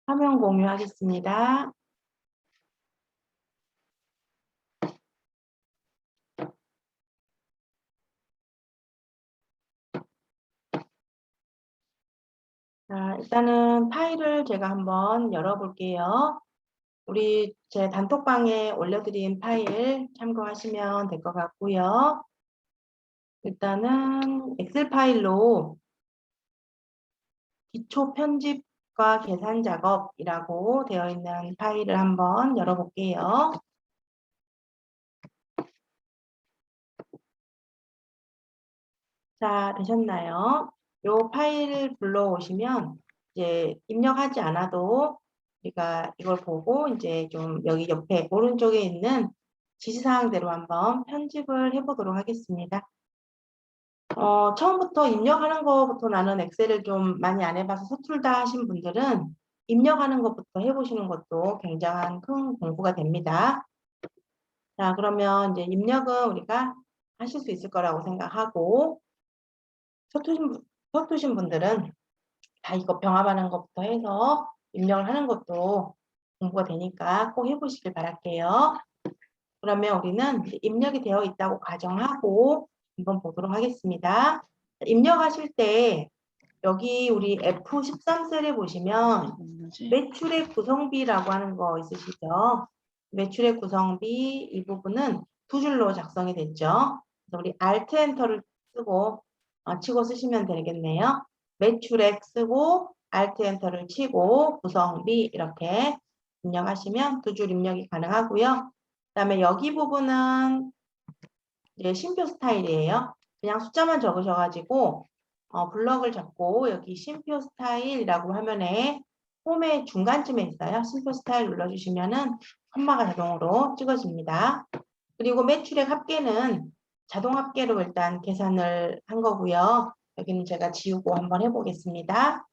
화면 공유하겠습니다. 자, 일단은 파일을 제가 한번 열어볼게요. 제 단톡방에 올려드린 파일 참고하시면 될 것 같고요. 일단은 엑셀 파일로 기초 편집과 계산 작업이라고 되어 있는 파일을 한번 열어볼게요. 자, 되셨나요? 이 파일을 불러오시면 이제 입력하지 않아도 우리가 이걸 보고 이제 좀 여기 옆에 오른쪽에 있는 지시사항대로 한번 편집을 해보도록 하겠습니다. 처음부터 입력하는 것부터 나는 엑셀을 좀 많이 안 해봐서 서툴다 하신 분들은 입력하는 것부터 해보시는 것도 굉장한 큰 공부가 됩니다. 자, 그러면 이제 입력은 우리가 하실 수 있을 거라고 생각하고 서투신 분들은 다 이거 병합하는 것부터 해서 입력을 하는 것도 공부가 되니까 꼭 해보시길 바랄게요. 그러면 우리는 입력이 되어 있다고 가정하고 한번 보도록 하겠습니다. 입력하실 때 여기 우리 F13 셀에 보시면 매출액 구성비라고 하는 거 있으시죠? 매출액 구성비 이 부분은 두 줄로 작성이 됐죠. 그래서 우리 Alt 엔터를 쓰고 치고 쓰시면 되겠네요. 매출액 쓰고 Alt 엔터를 치고 구성비 이렇게 입력하시면 두 줄 입력이 가능하고요. 그다음에 여기 부분은 이제 쉼표 스타일이에요. 그냥 숫자만 적으셔가지고 블럭을 잡고 여기 쉼표 스타일이라고 화면에 홈의 중간쯤에 있어요. 쉼표 스타일 눌러주시면은 컴마가 자동으로 찍어집니다. 그리고 매출액 합계는 자동 합계로 일단 계산을 한 거고요. 여기는 제가 지우고 한번 해보겠습니다.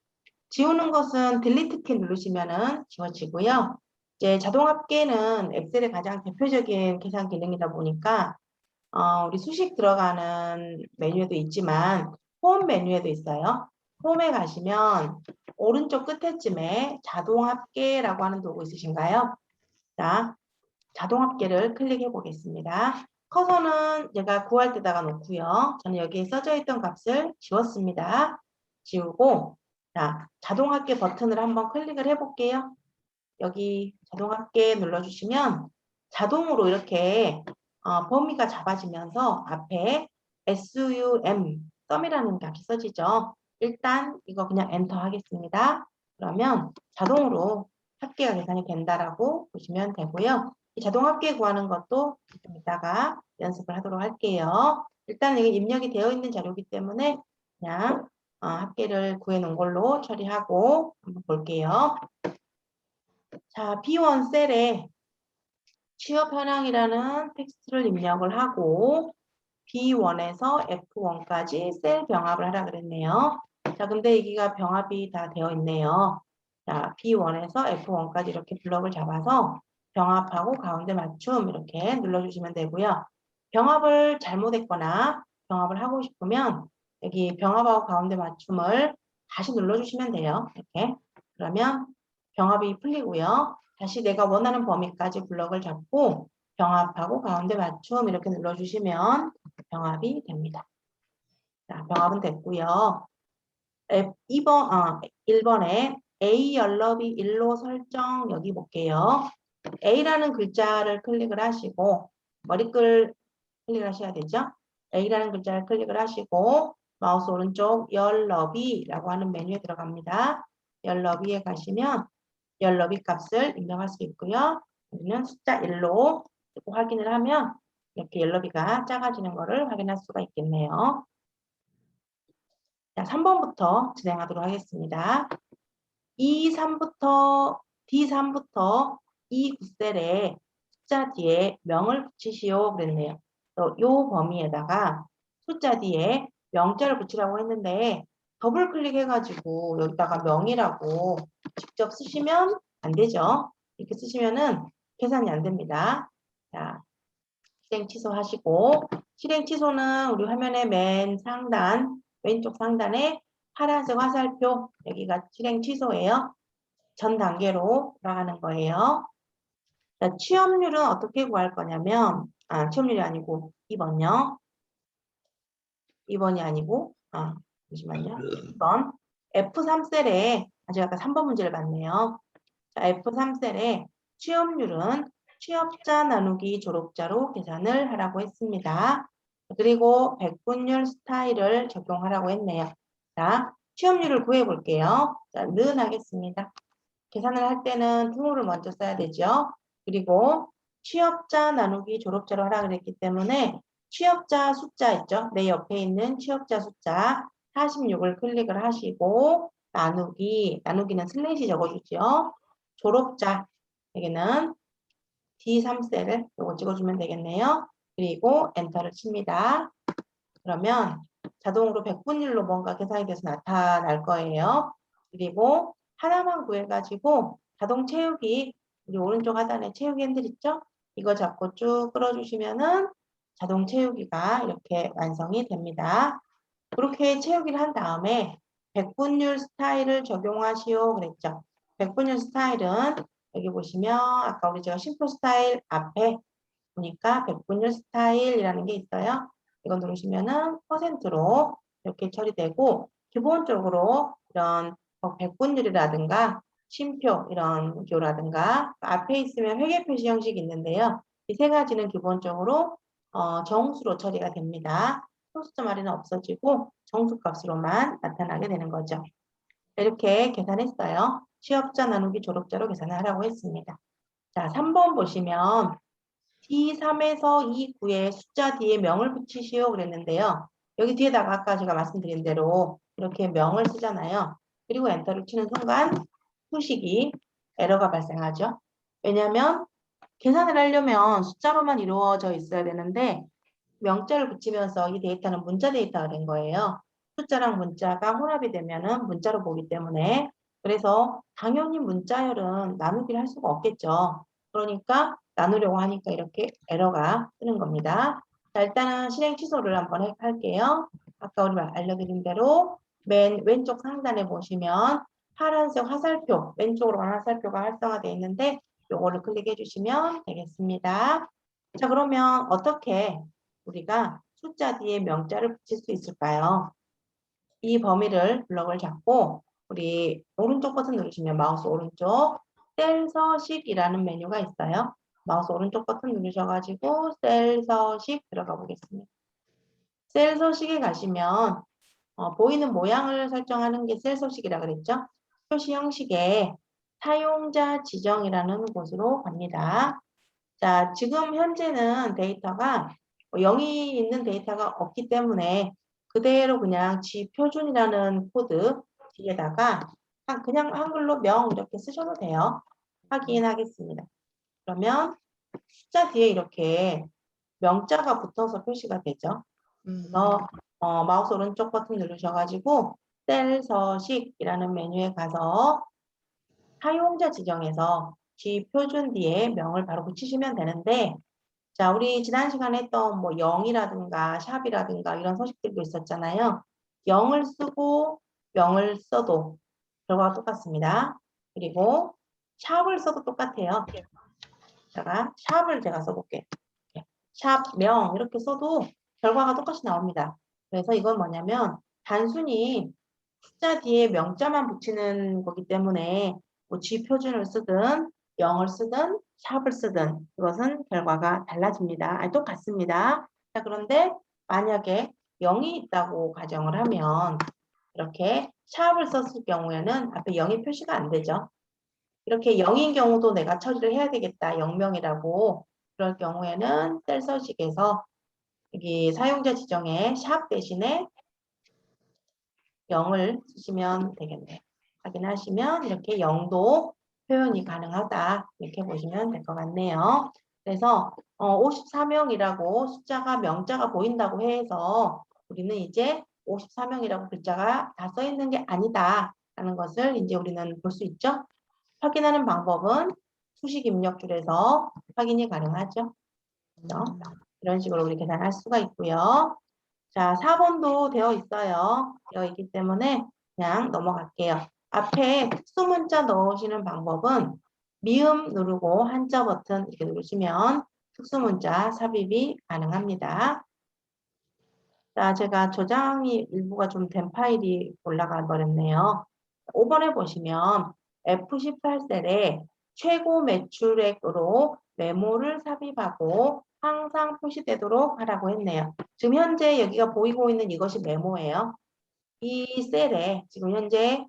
지우는 것은 딜리트 키 누르시면은 지워지고요. 이제 자동 합계는 엑셀의 가장 대표적인 계산 기능이다 보니까 우리 수식 들어가는 메뉴에도 있지만 홈 메뉴에도 있어요. 홈에 가시면 오른쪽 끝에쯤에 자동 합계라고 하는 도구 있으신가요? 자, 자동 합계를 클릭해 보겠습니다. 커서는 제가 구할 때다가 놓고요. 저는 여기에 써져 있던 값을 지웠습니다. 지우고 자, 자동 합계 버튼을 한번 클릭을 해 볼게요. 여기 자동 합계 눌러주시면 자동으로 이렇게 범위가 잡아지면서 앞에 SUM, 썸이라는 값이 써지죠. 일단 이거 그냥 엔터 하겠습니다. 그러면 자동으로 합계가 계산이 된다라고 보시면 되고요. 이 자동 합계 구하는 것도 좀 이따가 연습을 하도록 할게요. 일단 이게 입력이 되어 있는 자료이기 때문에 그냥 합계를 구해 놓은 걸로 처리하고 한번 볼게요. 자, B1 셀에 취업 현황이라는 텍스트를 입력을 하고 B1에서 F1까지 셀 병합을 하라 그랬네요. 자, 근데 여기가 병합이 다 되어 있네요. 자, B1에서 F1까지 이렇게 블럭을 잡아서 병합하고 가운데 맞춤 이렇게 눌러주시면 되고요. 병합을 잘못했거나 병합을 하고 싶으면 여기 병합하고 가운데 맞춤을 다시 눌러주시면 돼요. 이렇게. 그러면 병합이 풀리고요. 다시 내가 원하는 범위까지 블럭을 잡고 병합하고 가운데 맞춤 이렇게 눌러주시면 병합이 됩니다. 자, 병합은 됐고요. 1번에 A 연럽이 1로 설정 여기 볼게요. A라는 글자를 클릭을 하시고 머리글 클릭을 하셔야 되죠. A라는 글자를 클릭을 하시고 마우스 오른쪽 연럽이라고 하는 메뉴에 들어갑니다. 연럽이에 가시면 연럽이 값을 입력할 수 있고요. 여기는 숫자 1로 확인을 하면 이렇게 연럽이가 작아지는 것을 확인할 수가 있겠네요. 자, 3번부터 진행하도록 하겠습니다. D3부터 이 굿셀에 숫자 뒤에 명을 붙이시오 그랬네요. 이 범위에다가 숫자 뒤에 명자를 붙이라고 했는데 더블 클릭해가지고 여기다가 명이라고 직접 쓰시면 안 되죠. 이렇게 쓰시면은 계산이 안 됩니다. 자, 실행 취소하시고 실행 취소는 우리 화면의 맨 상단 왼쪽 상단에 파란색 화살표 여기가 실행 취소예요. 전 단계로 돌아가는 거예요. 자, 취업률은 어떻게 구할 거냐면, 취업률이 아니고 2번요. 2번이 아니고, 잠시만요. 2번. F3셀에, 제가 아까 3번 문제를 봤네요. 자, F3셀에 취업률은 취업자 나누기 졸업자로 계산을 하라고 했습니다. 그리고 백분율 스타일을 적용하라고 했네요. 자, 취업률을 구해볼게요. 자, 는 하겠습니다. 계산을 할 때는 등호를 먼저 써야 되죠. 그리고 취업자 나누기 졸업자로 하라 그랬기 때문에 취업자 숫자 있죠. 내 옆에 있는 취업자 숫자 46을 클릭을 하시고 나누기는 슬래시 적어주죠. 졸업자 여기는 D3셀을 요거 찍어주면 되겠네요. 그리고 엔터를 칩니다. 그러면 자동으로 백분율로 뭔가 계산이 돼서 나타날 거예요. 그리고 하나만 구해가지고 자동 채우기, 우리 오른쪽 하단에 채우기 핸들 있죠? 이거 잡고 쭉 끌어주시면은 자동 채우기가 이렇게 완성이 됩니다. 그렇게 채우기를 한 다음에 백분율 스타일을 적용하시오 그랬죠. 백분율 스타일은 여기 보시면 아까 우리 제가 심플 스타일 앞에 보니까 백분율 스타일이라는 게 있어요. 이거 누르시면은 퍼센트로 이렇게 처리되고 기본적으로 이런 백분율이라든가 쉼표 이런 교라든가 앞에 있으면 회계 표시 형식이 있는데요. 이 세 가지는 기본적으로 정수로 처리가 됩니다. 소수점 말이는 없어지고 정수값으로만 나타나게 되는 거죠. 이렇게 계산했어요. 취업자 나누기 졸업자로 계산을 하라고 했습니다. 자, 3번 보시면 D3에서 E9에 숫자 뒤에 명을 붙이시오 그랬는데요. 여기 뒤에다가 아까 제가 말씀드린 대로 이렇게 명을 쓰잖아요. 그리고 엔터를 치는 순간 수식이 에러가 발생하죠. 왜냐하면 계산을 하려면 숫자로만 이루어져 있어야 되는데 명자를 붙이면서 이 데이터는 문자 데이터가 된 거예요. 숫자랑 문자가 혼합이 되면은 문자로 보기 때문에 그래서 당연히 문자열은 나누기를 할 수가 없겠죠. 그러니까 나누려고 하니까 이렇게 에러가 뜨는 겁니다. 자, 일단은 실행 취소를 한번 할게요. 아까 우리 알려드린 대로 맨 왼쪽 상단에 보시면 파란색 화살표, 왼쪽으로 가는 화살표가 활성화되어 있는데 요거를 클릭해 주시면 되겠습니다. 자, 그러면 어떻게 우리가 숫자 뒤에 명자를 붙일 수 있을까요? 이 범위를 블럭을 잡고 우리 오른쪽 버튼 누르시면 마우스 오른쪽 셀 서식이라는 메뉴가 있어요. 마우스 오른쪽 버튼 누르셔가지고 셀 서식 들어가 보겠습니다. 셀 서식에 가시면 보이는 모양을 설정하는 게 셀 서식이라 그랬죠. 표시 형식에 사용자 지정이라는 곳으로 갑니다. 자, 지금 현재는 데이터가 0이 있는 데이터가 없기 때문에 그대로 그냥 G표준이라는 코드 뒤에다가 그냥 한글로 명 이렇게 쓰셔도 돼요. 확인하겠습니다. 그러면 숫자 뒤에 이렇게 명자가 붙어서 표시가 되죠. 그래서 마우스 오른쪽 버튼 누르셔가지고 셀 서식이라는 메뉴에 가서 사용자 지정에서 G표준 뒤에 명을 바로 붙이시면 되는데 자, 우리 지난 시간에 했던 뭐 0이라든가 샵이라든가 이런 서식들도 있었잖아요. 0을 쓰고 0을 써도 결과가 똑같습니다. 그리고 샵을 써도 똑같아요. 샵을 제가 써볼게요. 샵, 명 이렇게 써도 결과가 똑같이 나옵니다. 그래서 이건 뭐냐면 단순히 숫자 뒤에 명자만 붙이는 거기 때문에 뭐 G표준을 쓰든 0을 쓰든 샵을 쓰든 그것은 결과가 달라집니다. 아니, 똑같습니다. 자, 그런데 만약에 0이 있다고 가정을 하면 이렇게 샵을 썼을 경우에는 앞에 0이 표시가 안 되죠. 이렇게 0인 경우도 내가 처리를 해야 되겠다. 0명이라고. 그럴 경우에는 셀 서식에서 여기 사용자 지정에 샵 대신에 0을 쓰시면 되겠네요. 확인하시면 이렇게 0도 표현이 가능하다. 이렇게 보시면 될 것 같네요. 그래서 54명이라고 숫자가 명자가 보인다고 해서 우리는 이제 54명이라고 글자가 다 써 있는 게 아니다. 라는 것을 이제 우리는 볼 수 있죠. 확인하는 방법은 수식 입력줄에서 확인이 가능하죠. 그렇죠? 이런 식으로 우리 계산할 수가 있고요. 자, 4번도 되어 있어요. 되어 있기 때문에 그냥 넘어갈게요. 앞에 특수 문자 넣으시는 방법은 미음 누르고 한자 버튼 이렇게 누르시면 특수 문자 삽입이 가능합니다. 자, 제가 저장이 일부가 좀 된 파일이 올라가 버렸네요. 5번에 보시면 F18셀에 최고 매출액으로 메모를 삽입하고 항상 표시되도록 하라고 했네요. 지금 현재 여기가 보이고 있는 이것이 메모예요. 이 셀에 지금 현재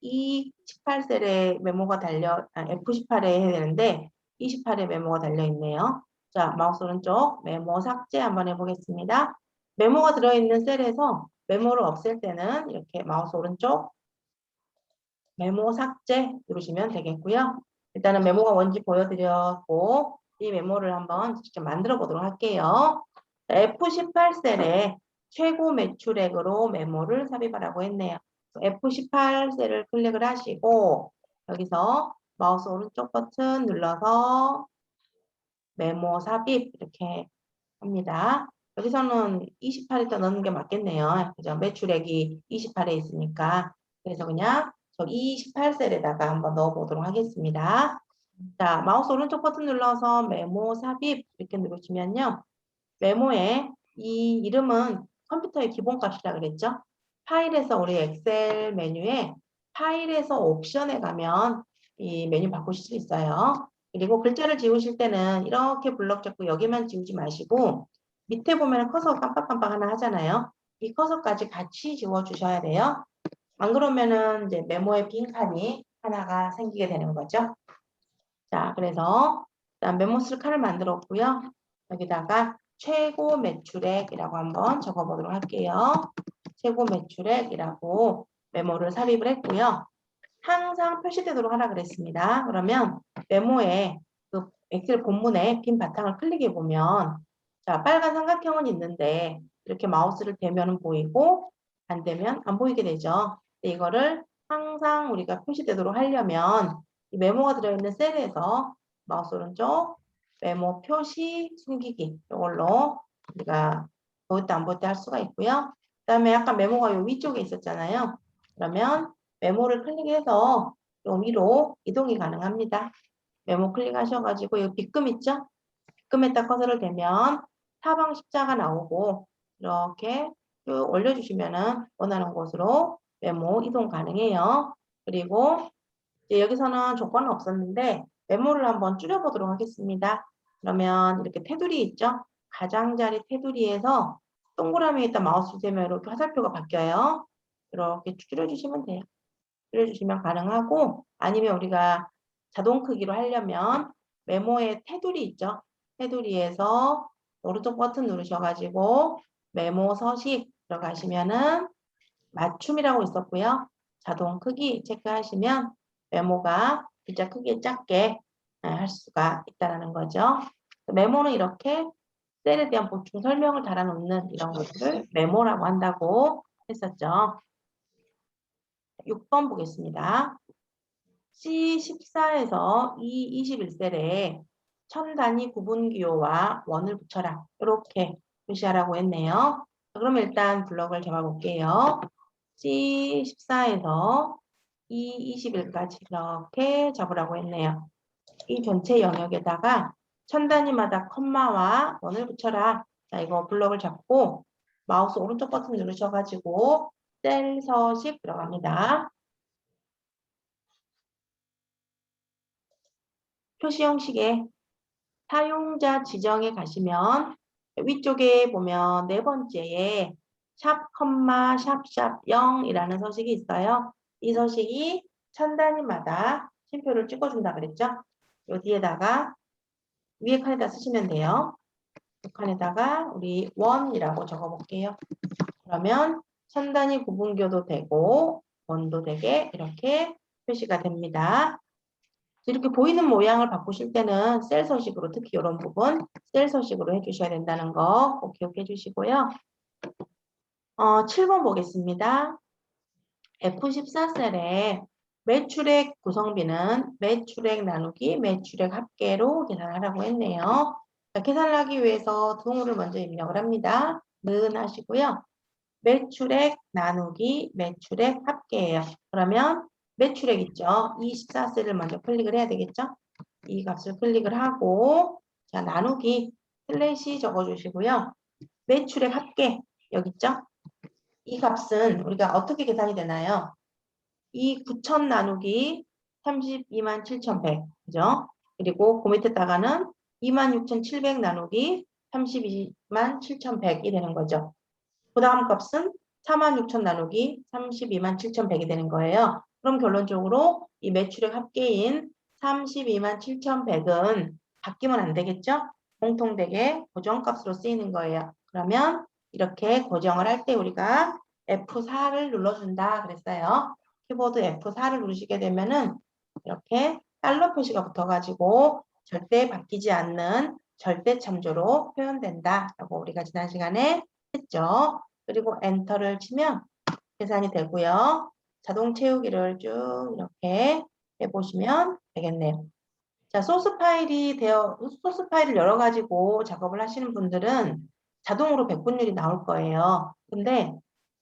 이 18셀에 메모가 F18에 해야 되는데 28에 메모가 달려 있네요. 자, 마우스 오른쪽 메모 삭제 한번 해보겠습니다. 메모가 들어있는 셀에서 메모를 없앨 때는 이렇게 마우스 오른쪽 메모 삭제 누르시면 되겠고요. 일단은 메모가 뭔지 보여드렸고 이 메모를 한번 직접 만들어 보도록 할게요. F18셀에 최고 매출액으로 메모를 삽입하라고 했네요. F18셀을 클릭을 하시고 여기서 마우스 오른쪽 버튼 눌러서 메모 삽입 이렇게 합니다. 여기서는 28에다 넣는 게 맞겠네요. 그죠? 매출액이 28에 있으니까. 그래서 그냥 저 28셀에다가 한번 넣어보도록 하겠습니다. 자, 마우스 오른쪽 버튼 눌러서 메모 삽입 이렇게 누르시면요. 메모에 이 이름은 컴퓨터의 기본값이라 그랬죠. 파일에서 우리 엑셀 메뉴에 파일에서 옵션에 가면 이 메뉴 바꾸실 수 있어요. 그리고 글자를 지우실 때는 이렇게 블럭 잡고 여기만 지우지 마시고 밑에 보면 커서 깜빡깜빡 하나 하잖아요. 이 커서까지 같이 지워 주셔야 돼요. 안 그러면은 이제 메모에 빈 칸이 하나가 생기게 되는 거죠. 자, 그래서 일단 메모스 칸을 만들었고요. 여기다가 최고 매출액이라고 한번 적어보도록 할게요. 최고 매출액이라고 메모를 삽입을 했고요. 항상 표시되도록 하라 그랬습니다. 그러면 메모에 그 엑셀 본문에 빈 바탕을 클릭해 보면 자, 빨간 삼각형은 있는데 이렇게 마우스를 대면 보이고 안 되면 안 보이게 되죠. 근데 이거를 항상 우리가 표시되도록 하려면 이 메모가 들어있는 셀에서 마우스 오른쪽 메모 표시 숨기기 이걸로 우리가 보일 때 안 보일 때 할 수가 있고요. 그 다음에 약간 메모가 요 위쪽에 있었잖아요. 그러면 메모를 클릭해서 좀 위로 이동이 가능합니다. 메모 클릭하셔가지고 이 빗금 있죠? 빗금에다 커서를 대면 사방 십자가 나오고 이렇게 쭉 올려주시면은 원하는 곳으로 메모 이동 가능해요. 그리고 이제 여기서는 조건은 없었는데 메모를 한번 줄여보도록 하겠습니다. 그러면 이렇게 테두리 있죠? 가장자리 테두리에서 동그라미에다 마우스 대면 이렇게 화살표가 바뀌어요. 이렇게 줄여주시면 돼요. 줄여주시면 가능하고 아니면 우리가 자동 크기로 하려면 메모의 테두리 있죠? 테두리에서 오른쪽 버튼 누르셔가지고 메모 서식 들어가시면은 맞춤이라고 있었고요. 자동 크기 체크하시면 메모가 글자 크기에 작게 할 수가 있다는 거죠. 메모는 이렇게 셀에 대한 보충 설명을 달아놓는 이런 것들을 메모라고 한다고 했었죠. 6번 보겠습니다. C14에서 E21셀에 천 단위 구분 기호와 원을 붙여라. 이렇게 표시하라고 했네요. 그럼 일단 블럭을 잡아볼게요. C14에서 E21까지 이렇게 잡으라고 했네요. 이 전체 영역에다가 천 단위마다 컴마와 원을 붙여라. 자, 이거 블럭을 잡고 마우스 오른쪽 버튼 누르셔가지고 셀 서식 들어갑니다. 표시 형식에 사용자 지정에 가시면 위쪽에 보면 네 번째에 샵, 컴마, 샵 0이라는 서식이 있어요. 이 서식이 천 단위마다 쉼표를 찍어준다 그랬죠? 요 뒤에다가 위에 칸에다 쓰시면 돼요. 이 칸에다가 우리 원이라고 적어볼게요. 그러면 천 단위 구분교도 되고 원도 되게 이렇게 표시가 됩니다. 이렇게 보이는 모양을 바꾸실 때는 셀 서식으로 특히 이런 부분 셀 서식으로 해주셔야 된다는 거 꼭 기억해 주시고요. 7번 보겠습니다. F14셀에 매출액 구성비는 매출액 나누기 매출액 합계로 계산하라고 했네요. 자, 계산을 하기 위해서 등호를 먼저 입력을 합니다. 는 하시고요. 매출액 나누기 매출액 합계예요. 그러면 매출액 있죠? 24셀을 먼저 클릭을 해야 되겠죠? 이 값을 클릭을 하고 자 나누기 슬래시 적어주시고요. 매출액 합계 여기 있죠? 이 값은 우리가 어떻게 계산이 되나요? 이 9,000 나누기 327,100 그죠? 그리고 그 밑에다가는 26,700 나누기 327,100이 되는 거죠. 그 다음 값은 46,000 나누기 327,100이 되는 거예요. 그럼 결론적으로 이 매출액 합계인 327,100은 바뀌면 안 되겠죠? 공통되게 고정값으로 쓰이는 거예요. 그러면 이렇게 고정을 할 때 우리가 F4를 눌러준다 그랬어요. 키보드 F4를 누르시게 되면은 이렇게 달러 표시가 붙어가지고 절대 바뀌지 않는 절대 참조로 표현된다라고 우리가 지난 시간에 했죠. 그리고 엔터를 치면 계산이 되고요. 자동 채우기를 쭉 이렇게 해보시면 되겠네요. 자, 소스 파일을 열어가지고 작업을 하시는 분들은 자동으로 백분율이 나올 거예요. 근데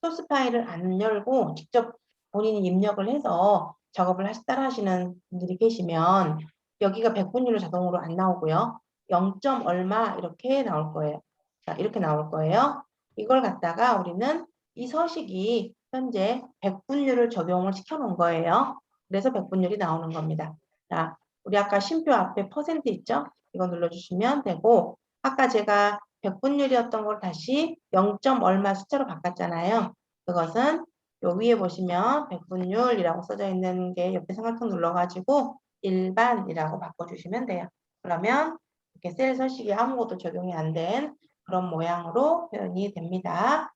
소스 파일을 안 열고 직접 본인이 입력을 해서 작업을 따라 하시는 분들이 계시면 여기가 백분율로 자동으로 안 나오고요. 0. 얼마 이렇게 나올 거예요. 자, 이렇게 나올 거예요. 이걸 갖다가 우리는 이 서식이 현재 백분율을 적용을 시켜 놓은 거예요. 그래서 백분율이 나오는 겁니다. 자, 우리 아까 쉼표 앞에 퍼센트 있죠? 이거 눌러주시면 되고 아까 제가 백분율이었던 걸 다시 0. 얼마 숫자로 바꿨잖아요. 그것은 요 위에 보시면 백분율이라고 써져 있는 게 옆에 삼각형 눌러가지고 일반이라고 바꿔주시면 돼요. 그러면 이렇게 셀 서식이 아무것도 적용이 안 된 그런 모양으로 표현이 됩니다.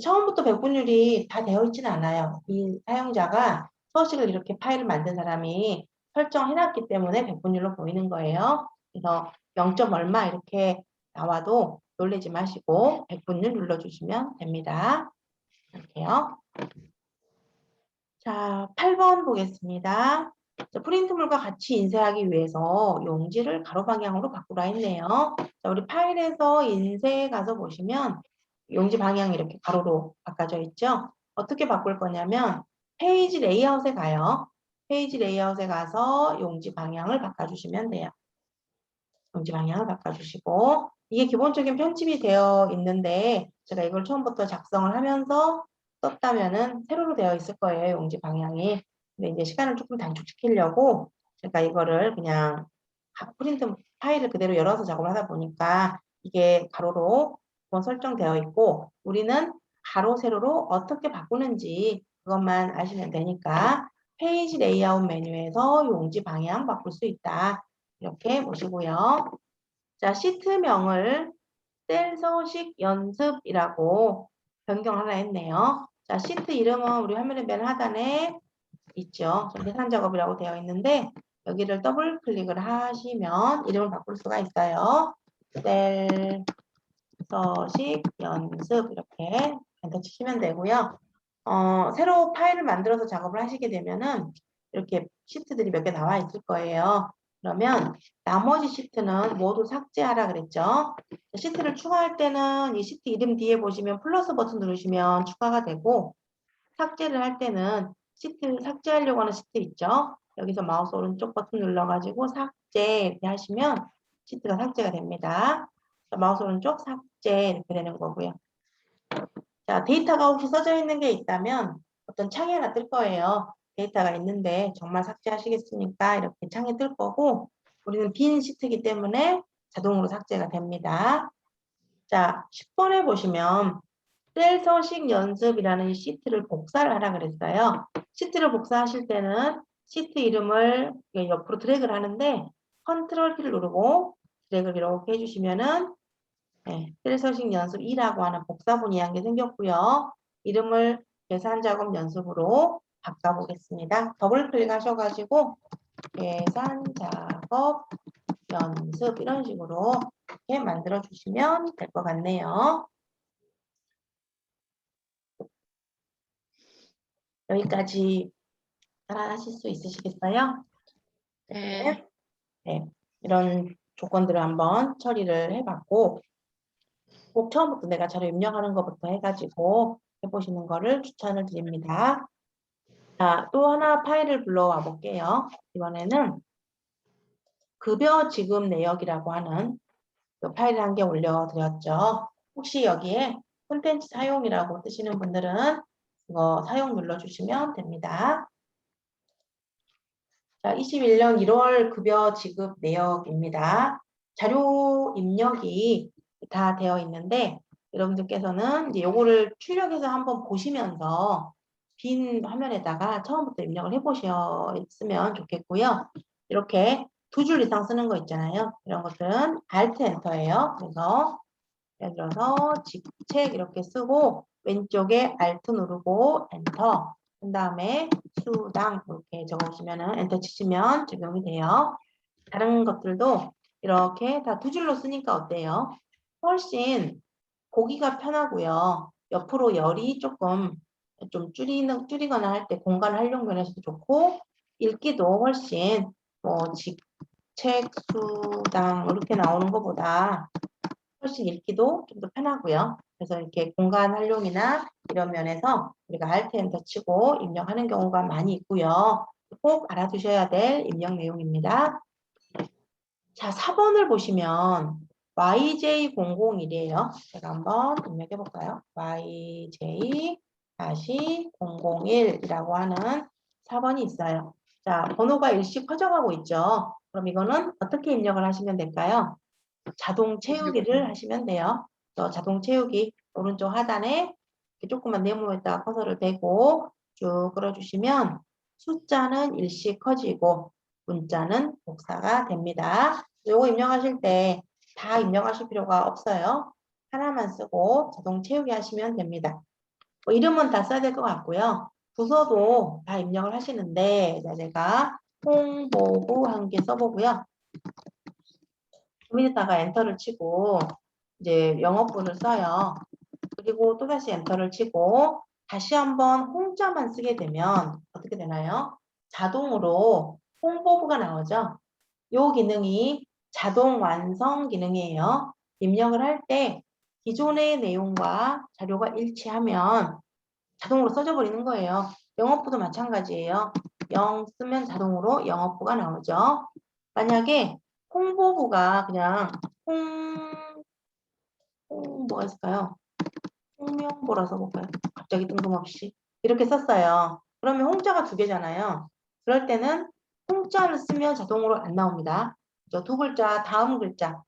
처음부터 백분율이 다 되어 있지는 않아요. 이 사용자가 서식을 이렇게 파일을 만든 사람이 설정해놨기 때문에 백분율로 보이는 거예요. 그래서 0. 얼마 이렇게 나와도 놀라지 마시고 백분율 눌러주시면 됩니다. 이렇게요. 자, 8번 보겠습니다. 자, 프린트물과 같이 인쇄하기 위해서 용지를 가로 방향으로 바꾸라 했네요. 자, 우리 파일에서 인쇄 가서 보시면 용지 방향이 이렇게 가로로 바꿔져 있죠. 어떻게 바꿀 거냐면 페이지 레이아웃에 가요. 페이지 레이아웃에 가서 용지 방향을 바꿔주시면 돼요. 용지 방향을 바꿔주시고 이게 기본적인 편집이 되어 있는데 제가 이걸 처음부터 작성을 하면서 썼다면은 세로로 되어 있을 거예요. 용지 방향이. 근데 이제 시간을 조금 단축시키려고 제가 이거를 그냥 프린트 파일을 그대로 열어서 작업을 하다 보니까 이게 가로로 설정되어 있고 우리는 가로 세로로 어떻게 바꾸는지 그것만 아시면 되니까 페이지 레이아웃 메뉴에서 용지 방향 바꿀 수 있다. 이렇게 보시고요. 자, 시트명을 셀 서식 연습이라고 변경하라 했네요. 자, 시트 이름은 우리 화면의 맨 하단에 있죠. 계산 작업이라고 되어 있는데 여기를 더블 클릭을 하시면 이름을 바꿀 수가 있어요. 셀 서식 연습 이렇게 엔터 치시면 되고요. 새로 파일을 만들어서 작업을 하시게 되면은 이렇게 시트들이 몇 개 나와 있을 거예요. 그러면 나머지 시트는 모두 삭제하라 그랬죠. 시트를 추가할 때는 이 시트 이름 뒤에 보시면 플러스 버튼 누르시면 추가가 되고 삭제를 할 때는 시트 삭제하려고 하는 시트 있죠. 여기서 마우스 오른쪽 버튼 눌러가지고 삭제 이렇게 하시면 시트가 삭제가 됩니다. 마우스 오른쪽 삭제 이렇게 되는 거고요. 자, 데이터가 혹시 써져 있는 게 있다면 어떤 창이 하나 뜰 거예요. 데이터가 있는데 정말 삭제하시겠습니까? 이렇게 창이 뜰 거고 우리는 빈 시트이기 때문에 자동으로 삭제가 됩니다. 자, 10번에 보시면 셀 서식 연습이라는 이 시트를 복사를 하라 그랬어요. 시트를 복사하실 때는 시트 이름을 옆으로 드래그를 하는데 컨트롤 키를 누르고 드래그를 이렇게 해주시면은 네, 셀 서식 연습 2라고 하는 복사본이 한 개 생겼고요. 이름을 계산 작업 연습으로 바꿔보겠습니다. 더블 클릭하셔가지고 계산 작업 연습 이런 식으로 이렇게 만들어 주시면 될 것 같네요. 여기까지 따라하실 수 있으시겠어요? 네. 네, 이런 조건들을 한번 처리를 해봤고 꼭 처음부터 내가 자료 입력하는 것부터 해가지고 해보시는 거를 추천을 드립니다. 자, 또 하나 파일을 불러와 볼게요. 이번에는 급여 지급 내역이라고 하는 그 파일을 한 개 올려드렸죠. 혹시 여기에 콘텐츠 사용이라고 뜨시는 분들은 이거 사용 눌러주시면 됩니다. 자, 21년 1월 급여 지급 내역입니다. 자료 입력이 다 되어 있는데 여러분들께서는 이제 요거를 출력해서 한번 보시면서 빈 화면에다가 처음부터 입력을 해보셨으면 좋겠고요. 이렇게 두 줄 이상 쓰는 거 있잖아요. 이런 것들은 Alt 엔터예요. 그래서 예를 들어서 직책 이렇게 쓰고 왼쪽에 Alt 누르고 엔터 그 다음에 수당 이렇게 적어주시면은 엔터 치시면 적용이 돼요. 다른 것들도 이렇게 다 두 줄로 쓰니까 어때요? 훨씬 보기가 편하고요. 옆으로 열이 조금 좀 줄이거나 할 때 공간 활용 면에서도 좋고 읽기도 훨씬 뭐 직책 수당 이렇게 나오는 것보다 훨씬 읽기도 좀 더 편하고요. 그래서 이렇게 공간 활용이나 이런 면에서 우리가 Alt 엔터 치고 입력하는 경우가 많이 있고요. 꼭 알아두셔야 될 입력 내용입니다. 자, 4번을 보시면 YJ001이에요. 제가 한번 입력해 볼까요? YJ-001이라고 하는 4번이 있어요. 자, 번호가 일씩 커져가고 있죠. 그럼 이거는 어떻게 입력을 하시면 될까요? 자동 채우기를 하시면 돼요. 자동 채우기 오른쪽 하단에 이렇게 조그만 네모에다가 커서를 대고 쭉 끌어주시면 숫자는 일씩 커지고 문자는 복사가 됩니다. 요거 입력하실 때 다 입력하실 필요가 없어요. 하나만 쓰고 자동 채우기 하시면 됩니다. 뭐 이름은 다 써야 될 것 같고요. 부서도 다 입력을 하시는데 제가 홍보부 한 개 써보고요. 여기다가 엔터를 치고 이제 영어본을 써요. 그리고 또다시 엔터를 치고 다시 한번 홍자만 쓰게 되면 어떻게 되나요? 자동으로 홍보부가 나오죠. 이 기능이 자동 완성 기능이에요. 입력을 할 때 기존의 내용과 자료가 일치하면 자동으로 써져 버리는 거예요. 영어부도 마찬가지예요. 0 쓰면 자동으로 영어부가 나오죠. 만약에 홍보부가 그냥 뭐가 있을까요? 홍명보라 써볼까요? 갑자기 뜬금없이 이렇게 썼어요. 그러면 홍자가 두 개잖아요. 그럴 때는 홍자를 쓰면 자동으로 안 나옵니다. 두 글자 다음 글자를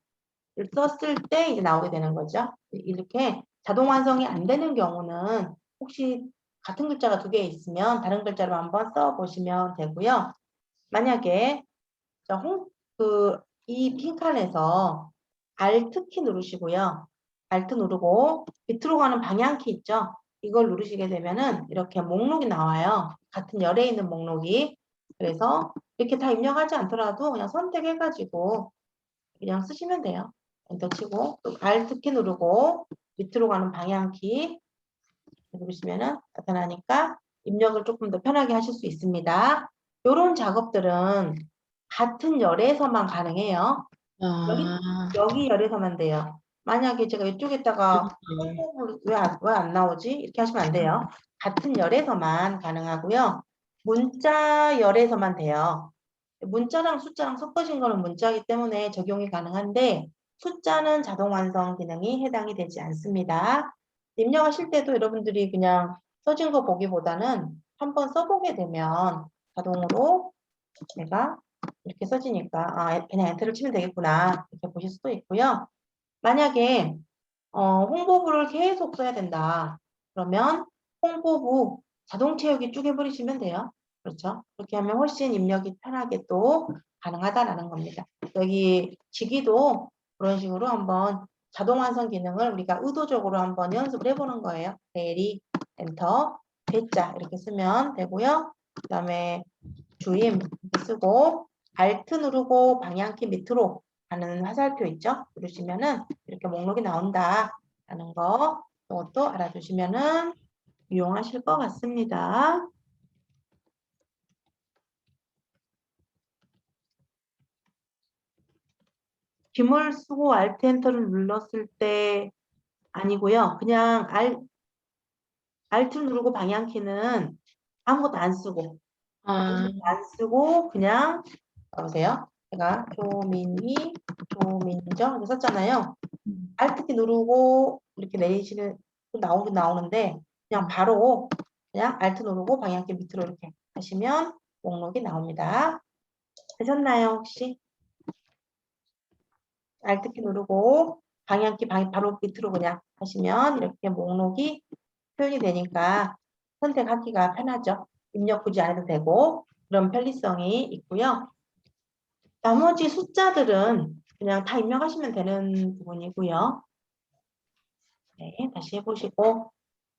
썼을 때 이제 나오게 되는 거죠. 이렇게 자동 완성이 안 되는 경우는 혹시 같은 글자가 두 개 있으면 다른 글자로 한번 써보시면 되고요. 만약에 이 빈칸에서 Alt키 누르시고요. Alt 누르고 밑으로 가는 방향키 있죠? 이걸 누르시게 되면은 이렇게 목록이 나와요. 같은 열에 있는 목록이. 그래서 이렇게 다 입력하지 않더라도 그냥 선택해가지고 그냥 쓰시면 돼요. 엔터 치고 또 Alt키 누르고 밑으로 가는 방향키 누르시면은 나타나니까 입력을 조금 더 편하게 하실 수 있습니다. 이런 작업들은 같은 열에서만 가능해요. 아, 여기 열에서만 돼요. 만약에 제가 이쪽에다가 왜안 나오지? 이렇게 하시면 안 돼요. 같은 열에서만 가능하고요. 문자 열에서만 돼요. 문자랑 숫자랑 섞어진 거는 문자이기 때문에 적용이 가능한데 숫자는 자동 완성 기능이 해당이 되지 않습니다. 입력하실 때도 여러분들이 그냥 써진 거 보기보다는 한번 써보게 되면 자동으로 내가 이렇게 써지니까 그냥 엔터를 치면 되겠구나 이렇게 보실 수도 있고요. 만약에 홍보부를 계속 써야 된다. 그러면 홍보부 자동 채우기 쭉 해버리시면 돼요. 그렇죠? 그렇게 하면 훨씬 입력이 편하게 또 가능하다라는 겁니다. 여기 직위도 그런 식으로 한번 자동 완성 기능을 우리가 의도적으로 한번 연습을 해보는 거예요. 대리, 엔터, 대자 이렇게 쓰면 되고요. 그 다음에 주임 이렇게 쓰고 Alt 누르고 방향키 밑으로 가는 화살표 있죠? 누르시면은 이렇게 목록이 나온다라는 거 이것도 알아두시면은 유용하실 것 같습니다. 빔을 쓰고 Alt 엔터를 눌렀을 때 아니고요. 그냥 Alt 누르고 방향키는 아무것도 안 쓰고 아, 그냥 보세요. 제가 조민정 이렇게 썼잖아요. Alt키 누르고 이렇게 내리시는 나오긴 나오는데 그냥 바로 그냥 Alt 누르고 방향키 밑으로 이렇게 하시면 목록이 나옵니다. 되셨나요 혹시? Alt키 누르고 방향키 바로 밑으로 그냥 하시면 이렇게 목록이 표현이 되니까 선택하기가 편하죠. 입력 굳이 안 해도 되고 그런 편리성이 있고요. 나머지 숫자들은 그냥 다 입력하시면 되는 부분이고요. 네, 다시 해보시고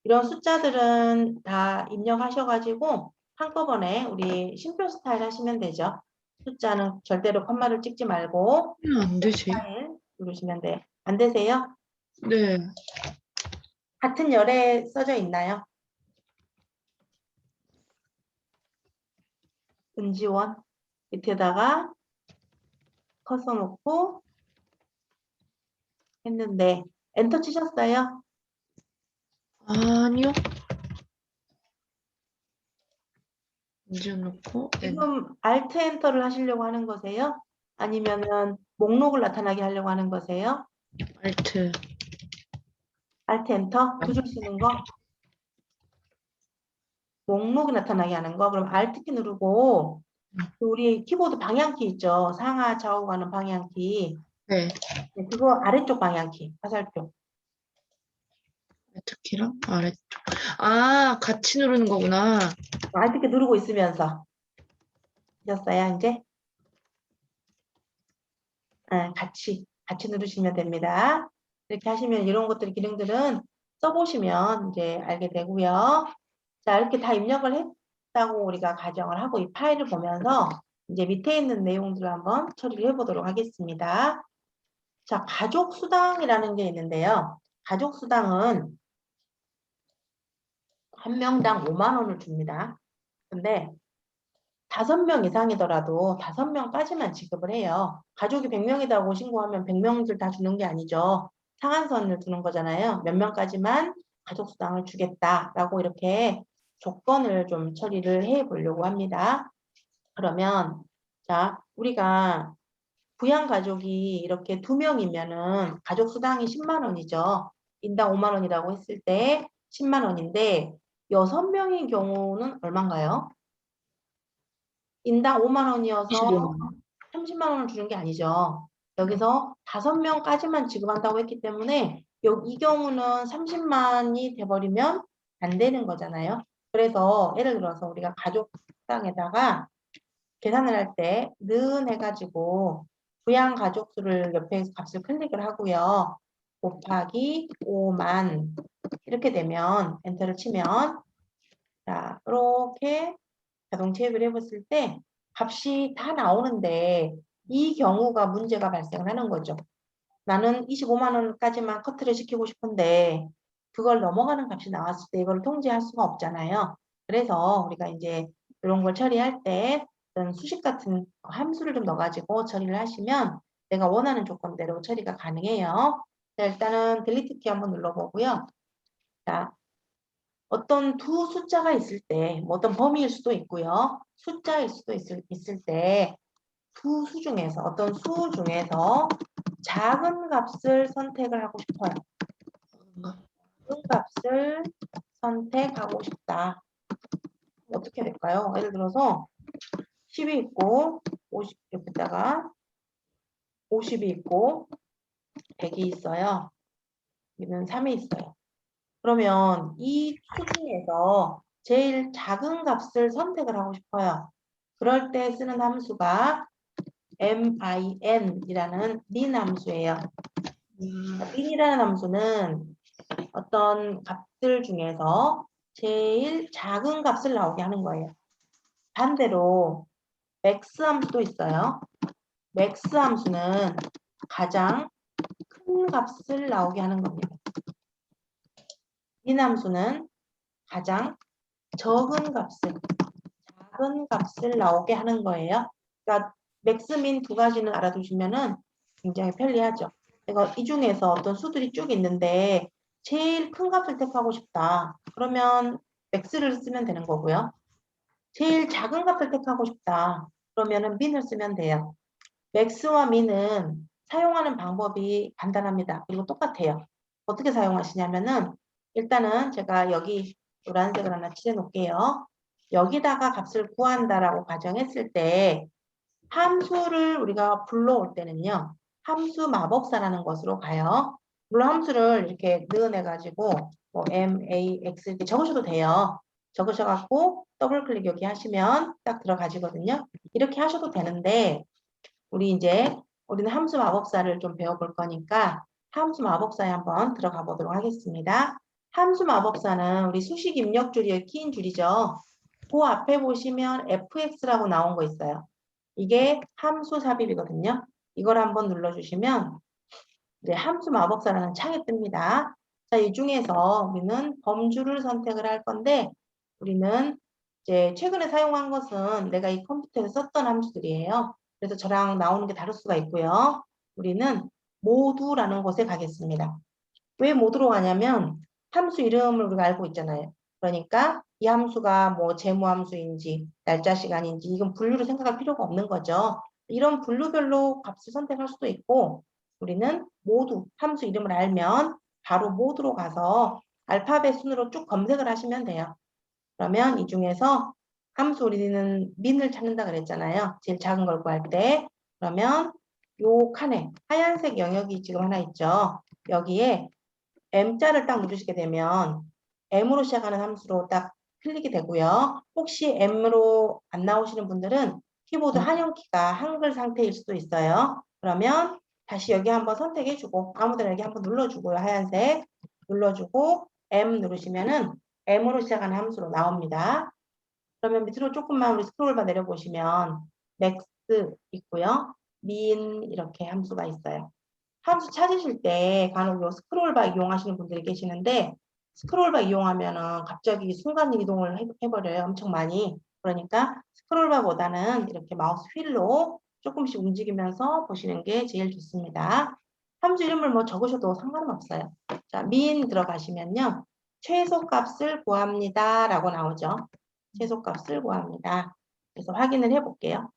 이런 숫자들은 다 입력하셔가지고 한꺼번에 우리 심표 스타일 하시면 되죠. 숫자는 절대로 콤마를 찍지 말고 안 되지. 스타일 누르시면 돼요. 안 되세요? 네. 같은 열에 써져 있나요? 은지원 밑에다가 커서 놓고 했는데 엔터 치셨어요? 아니요. 문제 놓고 지금 Alt 엔터를 하시려고 하는 거세요? 아니면은 목록을 나타나게 하려고 하는 거세요? Alt. Alt 엔터 두 줄 쓰는 거 목록이 나타나게 하는 거 그럼 Alt키 누르고 우리 키보드 방향키 있죠? 상하 좌우 가는 방향키 네. 네, 그거 아래쪽 방향키 화살표 Alt키랑 아래쪽. 아, 같이 누르는 거구나. Alt키 누르고 있으면서 되셨어요 이제? 네, 같이 누르시면 됩니다. 이렇게 하시면 이런 것들 기능들은 써보시면 이제 알게 되고요. 자, 이렇게 다 입력을 했다고 우리가 가정을 하고 이 파일을 보면서 이제 밑에 있는 내용들을 한번 처리를 해보도록 하겠습니다. 자, 가족 수당이라는 게 있는데요. 가족 수당은 한 명당 5만 원을 줍니다. 근데 5명 이상이더라도 5명까지만 지급을 해요. 가족이 100명이라고 신고하면 100명들 다 주는 게 아니죠. 상한선을 두는 거잖아요. 몇 명까지만 가족수당을 주겠다라고 이렇게 조건을 좀 처리를 해 보려고 합니다. 그러면 자, 우리가 부양가족이 이렇게 2명이면은 가족수당이 10만 원이죠. 인당 5만 원이라고 했을 때 10만 원인데 6명인 경우는 얼마인가요? 인당 5만 원이어서 25만 원. 30만 원을 주는 게 아니죠. 여기서 5명까지만 지급한다고 했기 때문에 이 경우는 30만이 돼버리면 안 되는 거잖아요. 그래서 예를 들어서 우리가 가족당에다가 계산을 할 때 는 해가지고 부양 가족 수를 옆에 값을 클릭을 하고요. 곱하기 5만 이렇게 되면 엔터를 치면 자 이렇게 자동 체입을 해봤을 때 값이 다 나오는데 이 경우가 문제가 발생을 하는 거죠. 나는 25만 원까지만 커트를 시키고 싶은데 그걸 넘어가는 값이 나왔을 때 이걸 통제할 수가 없잖아요. 그래서 우리가 이제 이런 걸 처리할 때 어떤 수식 같은 함수를 좀 넣어가지고 처리를 하시면 내가 원하는 조건대로 처리가 가능해요. 자, 일단은 딜리트 키 한번 눌러보고요. 자, 어떤 두 숫자가 있을 때, 뭐 어떤 범위일 수도 있고요. 숫자일 수도 있을 때, 두 수 중에서, 어떤 수 중에서 작은 값을 선택을 하고 싶어요. 작은 값을 선택하고 싶다. 어떻게 될까요? 예를 들어서 10이 있고, 50, 여기다가 50이 있고, 100이 있어요. 여기는 3이 있어요. 그러면 이 수 중에서 제일 작은 값을 선택을 하고 싶어요. 그럴 때 쓰는 함수가 min이라는 min 함수예요. min이라는 함수는 어떤 값들 중에서 제일 작은 값을 나오게 하는 거예요. 반대로 max 함수도 있어요. max 함수는 가장 큰 값을 나오게 하는 겁니다. min 함수는 가장 적은 작은 값을 나오게 하는 거예요. 그러니까 맥스, 민 두 가지는 알아두시면은 굉장히 편리하죠. 그러니까 이 중에서 어떤 수들이 쭉 있는데 제일 큰 값을 택하고 싶다. 그러면 max를 쓰면 되는 거고요. 제일 작은 값을 택하고 싶다. 그러면은 min을 쓰면 돼요. max와 min은 사용하는 방법이 간단합니다. 그리고 똑같아요. 어떻게 사용하시냐면은 일단은 제가 여기 노란색을 하나 칠해 놓을게요. 여기다가 값을 구한다라고 가정했을 때 함수를 우리가 불러올 때는요. 함수 마법사라는 것으로 가요. 물론 함수를 이렇게 넣어내 가지고 뭐 m, a, x 이렇게 적으셔도 돼요. 적으셔갖고 더블 클릭 여기 하시면 딱 들어가지거든요. 이렇게 하셔도 되는데 우리는 함수 마법사를 좀 배워볼 거니까 함수 마법사에 한번 들어가 보도록 하겠습니다. 함수 마법사는 우리 수식 입력줄이의 긴 줄이죠. 그 앞에 보시면 fx라고 나온 거 있어요. 이게 함수 삽입이거든요. 이걸 한번 눌러주시면 이제 함수 마법사라는 창이 뜹니다. 자, 이 중에서 우리는 범주를 선택을 할 건데 우리는 이제 최근에 사용한 것은 내가 이 컴퓨터에서 썼던 함수들이에요. 그래서 저랑 나오는 게 다를 수가 있고요. 우리는 모두라는 곳에 가겠습니다. 왜 모두로 가냐면 함수 이름을 우리가 알고 있잖아요. 그러니까 이 함수가 뭐 재무함수인지 날짜 시간인지 이건 분류를 생각할 필요가 없는 거죠. 이런 분류별로 값을 선택할 수도 있고 우리는 모두 함수 이름을 알면 바로 모두로 가서 알파벳 순으로 쭉 검색을 하시면 돼요. 그러면 이 중에서 함수 우리는 민을 찾는다 그랬잖아요. 제일 작은 걸 구할 때. 그러면 요 칸에 하얀색 영역이 지금 하나 있죠. 여기에 M자를 딱 누르시게 되면 M으로 시작하는 함수로 딱 클릭이 되고요. 혹시 M으로 안 나오시는 분들은 키보드 한영키가 한글 상태일 수도 있어요. 그러면 다시 여기 한번 선택해주고 아무데나 여기 한번 눌러주고요. 하얀색 눌러주고 M 누르시면은 M으로 시작하는 함수로 나옵니다. 그러면 밑으로 조금만 우리 스크롤바 내려보시면 max 있고요. min 이렇게 함수가 있어요. 함수 찾으실 때 간혹 요 스크롤바 이용하시는 분들이 계시는데 스크롤바 이용하면은 갑자기 순간 이동을 해버려요. 엄청 많이. 그러니까 스크롤바보다는 이렇게 마우스 휠로 조금씩 움직이면서 보시는 게 제일 좋습니다. 함수 이름을 뭐 적으셔도 상관은 없어요. 자, min 들어가시면요. 최소값을 구합니다. 라고 나오죠. 최소값을 구합니다. 그래서 확인을 해볼게요.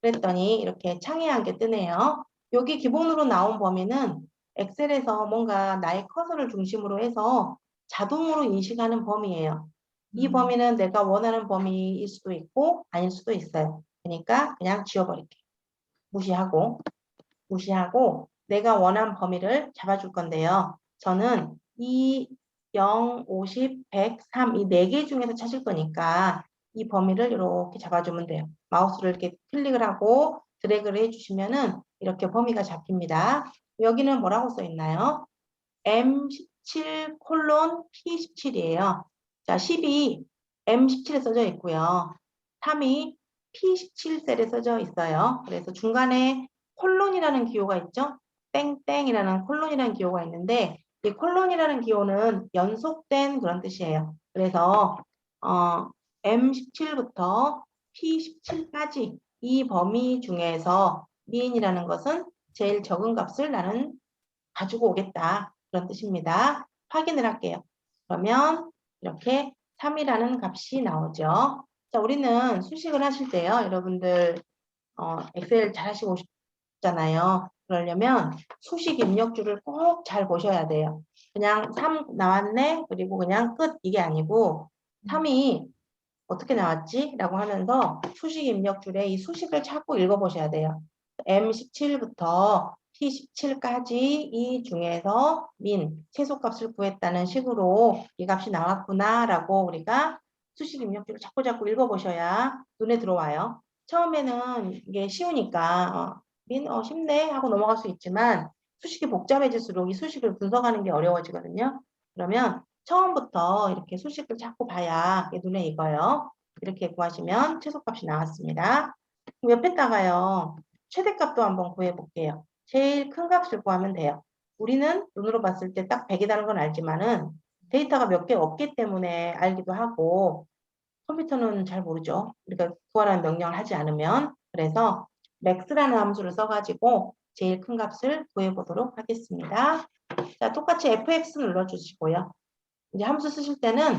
그랬더니 이렇게 창에 한 개 뜨네요. 여기 기본으로 나온 범위는 엑셀에서 뭔가 나의 커서를 중심으로 해서 자동으로 인식하는 범위예요. 이 범위는 내가 원하는 범위일 수도 있고 아닐 수도 있어요. 그러니까 그냥 지워버릴게요. 무시하고 내가 원하는 범위를 잡아줄 건데요. 저는 2, 0, 50, 100, 3 이 4개 중에서 찾을 거니까 이 범위를 이렇게 잡아주면 돼요. 마우스를 이렇게 클릭을 하고 드래그를 해주시면은 이렇게 범위가 잡힙니다. 여기는 뭐라고 써 있나요? M17 콜론 P17이에요. 자, 10이 M17에 써져 있고요. 3이 P17 셀에 써져 있어요. 그래서 중간에 콜론이라는 기호가 있죠. 땡땡이라는 콜론이라는 기호가 있는데 이 콜론이라는 기호는 연속된 그런 뜻이에요. 그래서 M17부터 P17까지 이 범위 중에서 미인이라는 것은 제일 적은 값을 나는 가지고 오겠다. 그런 뜻입니다. 확인을 할게요. 그러면 이렇게 3이라는 값이 나오죠. 자, 우리는 수식을 하실 때요. 여러분들 엑셀 잘 하시고 싶잖아요. 그러려면 수식 입력줄을 꼭 잘 보셔야 돼요. 그냥 3 나왔네. 그리고 그냥 끝. 이게 아니고 3이 어떻게 나왔지? 라고 하면서 수식 입력줄에 이 수식을 자꾸 읽어보셔야 돼요. M17부터 P17까지 이 중에서 민, 최소값을 구했다는 식으로 이 값이 나왔구나 라고 우리가 수식 입력줄을 자꾸 읽어보셔야 눈에 들어와요. 처음에는 이게 쉬우니까 민, 쉽네 하고 넘어갈 수 있지만 수식이 복잡해질수록 이 수식을 분석하는 게 어려워지거든요. 그러면 처음부터 이렇게 수식을 자꾸 봐야 눈에 익어요. 이렇게 구하시면 최소값이 나왔습니다. 옆에다가요. 최대값도 한번 구해볼게요. 제일 큰 값을 구하면 돼요. 우리는 눈으로 봤을 때 딱 100이라는 건 알지만은 데이터가 몇 개 없기 때문에 알기도 하고 컴퓨터는 잘 모르죠. 그러니까 구하라는 명령을 하지 않으면. 그래서 max라는 함수를 써가지고 제일 큰 값을 구해보도록 하겠습니다. 자, 똑같이 fx 눌러주시고요. 이제 함수 쓰실 때는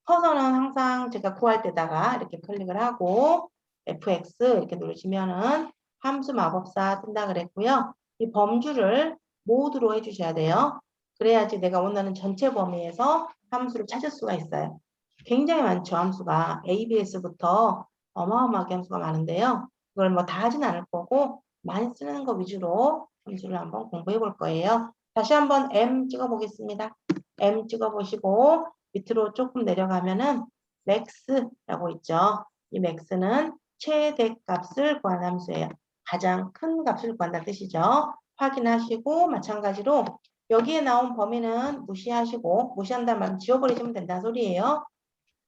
커서는 항상 제가 구할 때다가 이렇게 클릭을 하고 fx 이렇게 누르시면은 함수 마법사 뜬다 그랬고요. 이 범주를 모두로 해주셔야 돼요. 그래야지 내가 원하는 전체 범위에서 함수를 찾을 수가 있어요. 굉장히 많죠, 함수가. ABS부터 어마어마하게 함수가 많은데요. 그걸 뭐 다 하진 않을 거고 많이 쓰는 거 위주로 함수를 한번 공부해 볼 거예요. 다시 한번 M 찍어 보겠습니다. M 찍어 보시고 밑으로 조금 내려가면은 max라고 있죠. 이 max는 최대 값을 구하는 함수예요. 가장 큰 값을 구한다는 뜻이죠. 확인하시고 마찬가지로 여기에 나온 범위는 무시하시고 무시한다는 말은 지워버리시면 된다는 소리예요.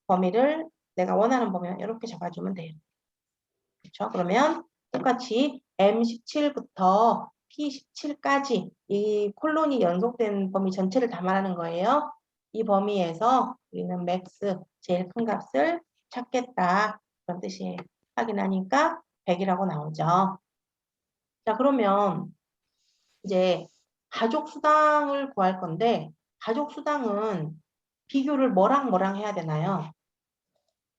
범위를 내가 원하는 범위는 이렇게 잡아주면 돼요. 그렇죠? 그러면 똑같이 M17부터 P17까지 이 콜론이 연속된 범위 전체를 다 말하는 거예요. 이 범위에서 우리는 맥스 제일 큰 값을 찾겠다. 그런 뜻이에요. 확인하니까 100이라고 나오죠. 자, 그러면 이제 가족 수당을 구할 건데 가족 수당은 비교를 뭐랑 해야 되나요?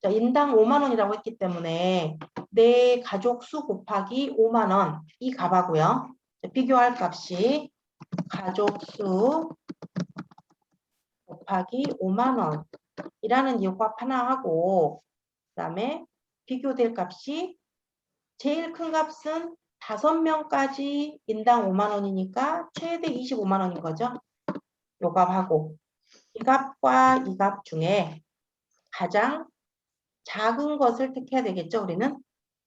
자, 인당 5만 원이라고 했기 때문에 내 가족 수 곱하기 5만 원 이 값하고요. 비교할 값이 가족 수 곱하기 5만 원이라는 이 값 하나 하고 그다음에 비교될 값이 제일 큰 값은 5명까지 인당 5만 원이니까 최대 25만 원인 거죠. 요 값하고 이 값과 이 값 중에 가장 작은 것을 택해야 되겠죠, 우리는?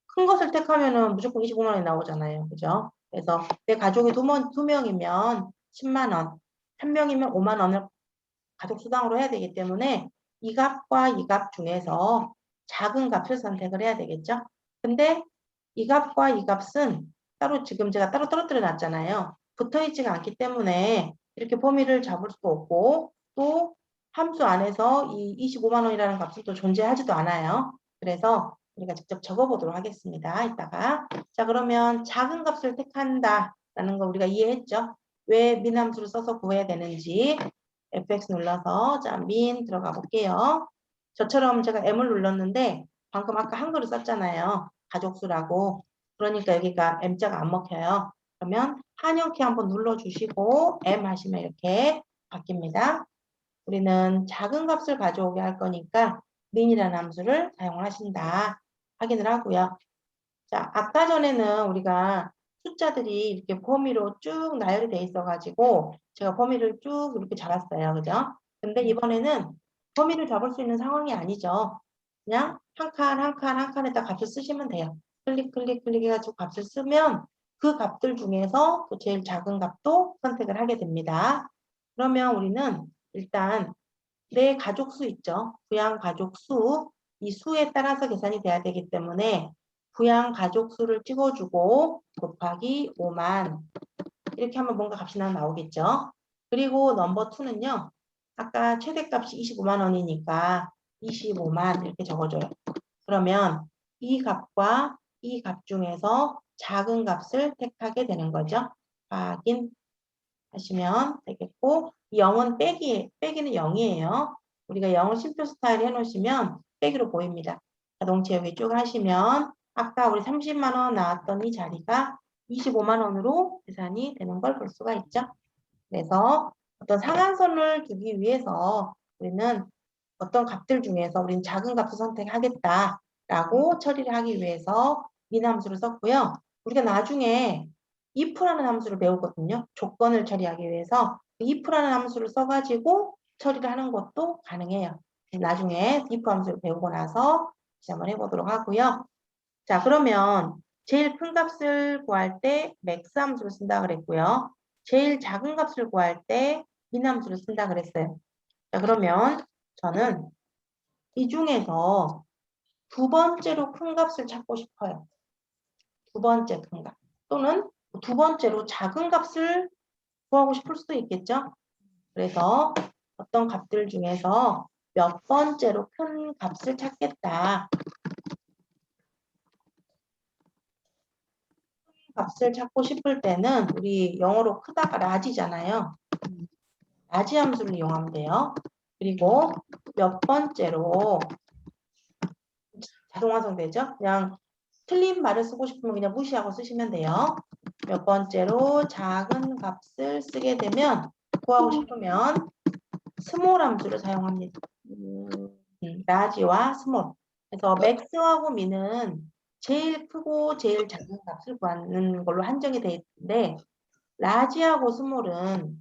큰 것을 택하면은 무조건 25만 원이 나오잖아요. 그죠? 그래서 내 가족이 두 명이면 10만 원, 한 명이면 5만 원을 가족 수당으로 해야 되기 때문에 이 값과 이 값 중에서 작은 값을 선택을 해야 되겠죠? 근데 이 값과 이 값은 따로 지금 제가 따로 떨어뜨려 놨잖아요. 붙어 있지가 않기 때문에 이렇게 범위를 잡을 수도 없고 또 함수 안에서 이 25만 원이라는 값은 또 존재하지도 않아요. 그래서 우리가 직접 적어보도록 하겠습니다. 이따가. 자, 그러면 작은 값을 택한다라는 거 우리가 이해했죠? 왜 민함수를 써서 구해야 되는지. fx 눌러서 자, 민 들어가 볼게요. 저처럼 제가 M을 눌렀는데 방금 아까 한글을 썼잖아요. 가족수라고. 그러니까 여기가 M자가 안 먹혀요. 그러면 한영키 한번 눌러주시고 M 하시면 이렇게 바뀝니다. 우리는 작은 값을 가져오게 할 거니까 민이라는 함수를 사용을 하신다. 확인을 하고요. 자, 아까 전에는 우리가 숫자들이 이렇게 범위로 쭉 나열이 돼 있어가지고 제가 범위를 쭉 이렇게 잡았어요. 그죠? 근데 이번에는 범위를 잡을 수 있는 상황이 아니죠. 그냥 한 칸, 한 칸, 한 칸에다 값을 쓰시면 돼요. 클릭 해가지고 값을 쓰면 그 값들 중에서 또 제일 작은 값도 선택을 하게 됩니다. 그러면 우리는 일단 내 가족 수 있죠. 부양 가족 수. 이 수에 따라서 계산이 돼야 되기 때문에 부양 가족 수를 찍어주고 곱하기 5만 이렇게 하면 뭔가 값이 나오겠죠. 그리고 넘버 2는요. 아까 최대값이 25만 원이니까 25만 이렇게 적어줘요. 그러면 이 값과 이 값 중에서 작은 값을 택하게 되는 거죠. 확인하시면 되겠고 이 0은 빼기는 0이에요. 우리가 0을 심표 스타일 해놓으시면 빼기로 보입니다. 자동체 여기 쭉 하시면 아까 우리 30만 원 나왔던 이 자리가 25만 원으로 계산이 되는 걸 볼 수가 있죠. 그래서 어떤 상한선을 두기 위해서 우리는 어떤 값들 중에서 우리는 작은 값을 선택하겠다라고 처리를 하기 위해서 민함수를 썼고요. 우리가 나중에 if라는 함수를 배우거든요. 조건을 처리하기 위해서 if라는 함수를 써가지고 처리를 하는 것도 가능해요. 나중에 if 함수를 배우고 나서 다시 한번 해보도록 하고요. 자, 그러면 제일 큰 값을 구할 때 max 함수를 쓴다 그랬고요. 제일 작은 값을 구할 때 min 함수를 쓴다 그랬어요. 자, 그러면 저는 이 중에서 두 번째로 큰 값을 찾고 싶어요. 두 번째 큰 값. 또는 두 번째로 작은 값을 구하고 싶을 수도 있겠죠. 그래서 어떤 값들 중에서 몇 번째로 큰 값을 찾겠다. 값을 찾고 싶을 때는 우리 영어로 크다가 라지잖아요. 라지 함수를 이용하면 돼요. 그리고 몇 번째로 자동 완성되죠? 그냥 틀린 말을 쓰고 싶으면 그냥 무시하고 쓰시면 돼요. 몇 번째로 작은 값을 쓰게 되면 구하고 싶으면 스몰 함수를 사용합니다. 라지와 스몰. 그래서 맥스하고 미는 제일 크고 제일 작은 값을 구하는 걸로 한정이 되어 있는데 라지하고 스몰은